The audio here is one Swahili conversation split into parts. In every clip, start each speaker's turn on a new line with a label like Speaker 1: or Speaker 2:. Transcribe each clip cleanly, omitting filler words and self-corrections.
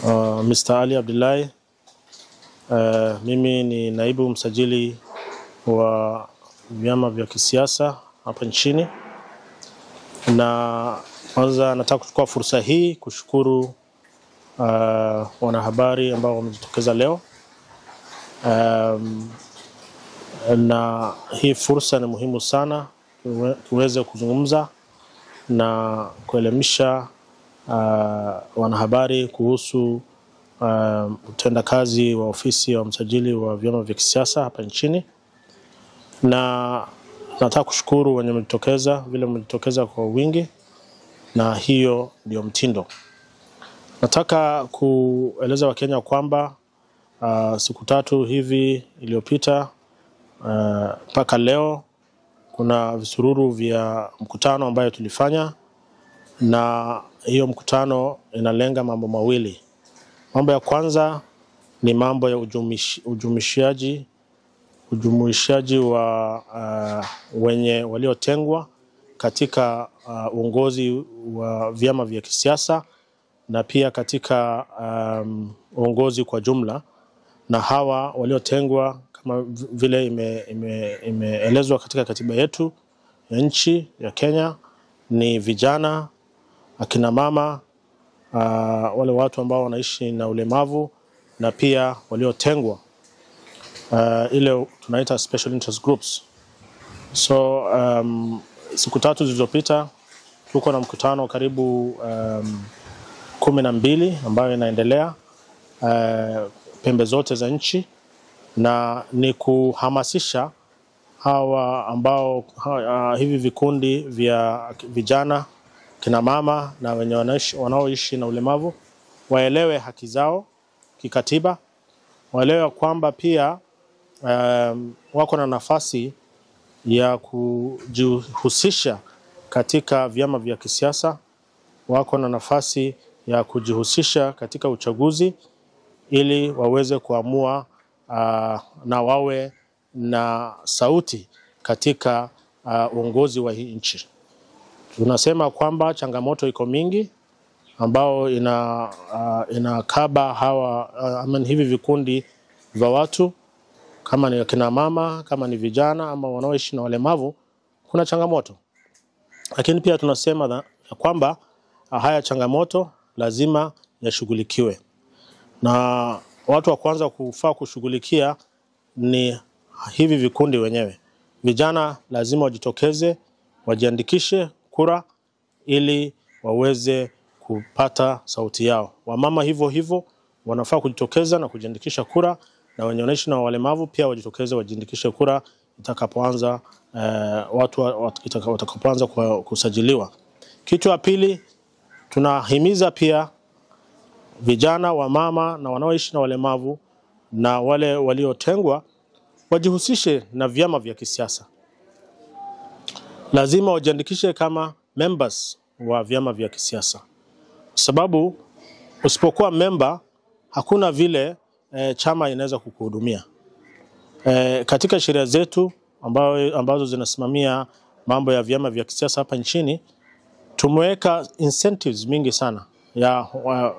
Speaker 1: Mr. Ali Abdullahi. Mimi ni naibu msajili wa vyama vya kisiasa hapa nchini, na kwanza nataka kuchukua fursa hii kushukuru wanahabari ambao wamejitokeza leo. Na hii fursa ni muhimu sana tuweze kuzungumza na kuelimisha wanahabari kuhusu utendakazi wa ofisi wa msajili wa vyama vya kisiasa hapa nchini. Na nataka kushukuru wenye mjitokeza, vile mjitokeza kwa wingi, na hiyo ndio mtindo. Nataka kueleza Wakenya kwamba siku 3 hivi iliyopita mpaka leo kuna visururu vya mkutano ambayo tulifanya, na hiyo mkutano inalenga mambo mawili. Mambo ya kwanza ni mambo ya ujumuishaji wa wenye waliotengwa katika uongozi wa vyama vya kisiasa na pia katika uongozi kwa jumla. Na hawa waliotengwa kama vile imeelezwa katika katiba yetu ya nchi ya Kenya ni vijana, akina mama, wale watu ambao wanaishi na ulemavu, na pia waliotengwa, ile tunaita special interest groups. So siku 3 zilizopita tuko na mkutano karibu 12 ambayo inaendelea pembe zote za nchi, na ni kuhamasisha hawa ambao hivi vikundi vya vijana, kina mama na wenye wanaoishi na ulemavu waelewe haki zao kikatiba, waelewe kwamba pia wako na nafasi ya kujihusisha katika vyama vya kisiasa, wako na nafasi ya kujihusisha katika uchaguzi ili waweze kuamua na wawe na sauti katika uongozi wa hii nchi. Tunasema kwamba changamoto iko mingi ambao inakaba hivi vikundi vya watu, kama ni kina mama, kama ni vijana ama wanaoishi na walemavu, kuna changamoto. Lakini pia tunasema kwamba haya changamoto lazima yashughulikiwe, na watu wa kwanza kufaa kushughulikia ni hivi vikundi wenyewe. Vijana lazima wajitokeze, wajiandikishe kura ili waweze kupata sauti yao. Wamama hivyo wanafaa kujitokeza na kujiandikisha kura, na wenye wanaishi na walemavu pia wajitokeze wajiandikishe kura itakapoanza watakapoanza kusajiliwa. Kitu ya pili, tunahimiza pia vijana, wamama na wanaoishi na walemavu na wale waliotengwa wajihusishe na vyama vya kisiasa. Lazima wajiandikishe kama members wa vyama vya kisiasa, sababu usipokuwa member hakuna vile chama inaweza kukuhudumia. Katika sheria zetu ambazo zinasimamia mambo ya vyama vya kisiasa hapa nchini, tumeweka incentives mingi sana ya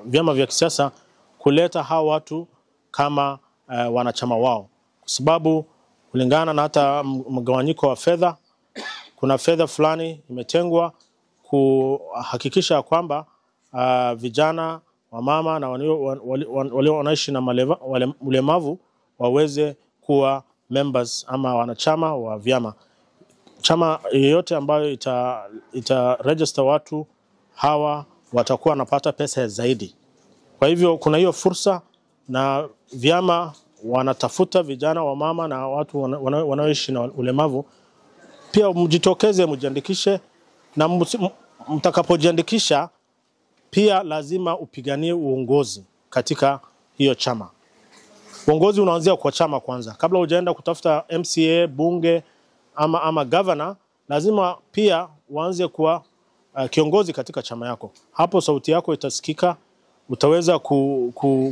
Speaker 1: vyama vya kisiasa kuleta hawa watu kama wanachama wao, kwa sababu kulingana na hata mgawanyiko wa fedha, kuna fedha fulani imetengwa kuhakikisha kwamba vijana, wamama na walio wanaishi na ulemavu waweze kuwa members ama wanachama wa vyama. Chama yoyote ambayo ita register watu hawa watakuwa wanapata pesa zaidi. Kwa hivyo kuna hiyo fursa, na vyama wanatafuta vijana, wamama na watu wanaoishi na ulemavu. Pia mjitokeze, mjiandikishe, na mtakapojiandikisha pia lazima upiganie uongozi katika hiyo chama. Uongozi unaanzia kwa chama kwanza. Kabla hujaenda kutafuta MCA, bunge ama governor, lazima pia uanze kuwa kiongozi katika chama yako. Hapo sauti yako itasikika, utaweza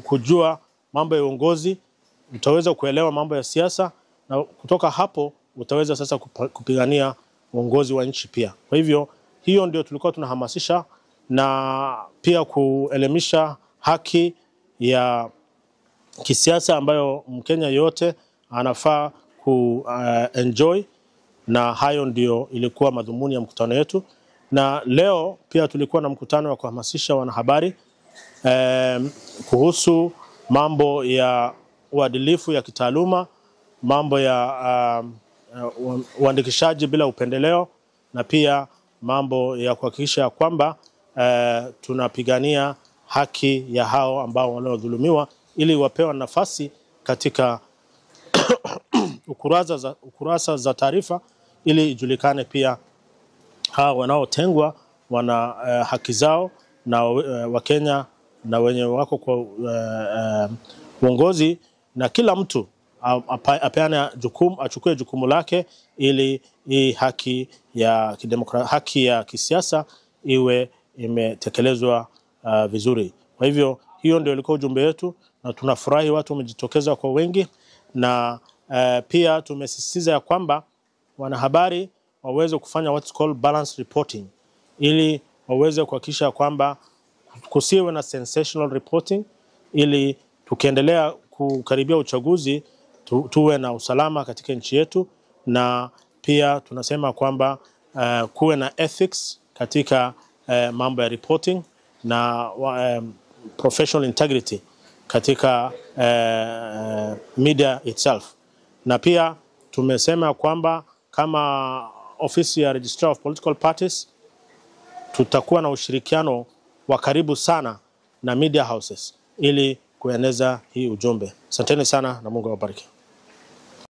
Speaker 1: kujua mambo ya uongozi, utaweza kuelewa mambo ya siasa, na kutoka hapo utaweza sasa kupigania uongozi wa nchi pia. Kwa hivyo hiyo ndio tulikuwa tunahamasisha, na pia kuelimisha haki ya kisiasa ambayo Mkenya yote anafaa enjoy, na hayo ndio ilikuwa madhumuni ya mkutano yetu. Na leo pia tulikuwa na mkutano wa kuhamasisha wanahabari kuhusu mambo ya uadilifu ya kitaaluma, mambo ya uandikishaji bila upendeleo, na pia mambo ya kuhakikisha kwamba tunapigania haki ya hao ambao wanaodhulumiwa ili wapewe nafasi katika ukurasa za taarifa, ili ijulikane pia hao wanaotengwa wana haki zao, na Wakenya na wenye wako kwa uongozi, na kila mtu apeane achukue jukumu lake ili hii haki ya kisiasa iwe imetekelezwa vizuri. Kwa hivyo hiyo ndio ilikuwa ujumbe wetu, na tunafurahi watu wamejitokeza kwa wengi, na pia tumesisitiza ya kwamba wanahabari waweze kufanya what's called balance reporting, ili waweze kuhakikisha kwamba kusiwe na sensational reporting, ili tukiendelea kukaribia uchaguzi tuwe na usalama katika nchi yetu. Na pia tunasema kwamba kuwe na ethics katika mambo ya reporting na professional integrity katika media itself. Na pia tumesema kwamba kama ofisi ya Registrar of Political Parties tutakuwa na ushirikiano wa karibu sana na media houses ili kueneza hii ujumbe. Asanteni sana na Mungu awabariki.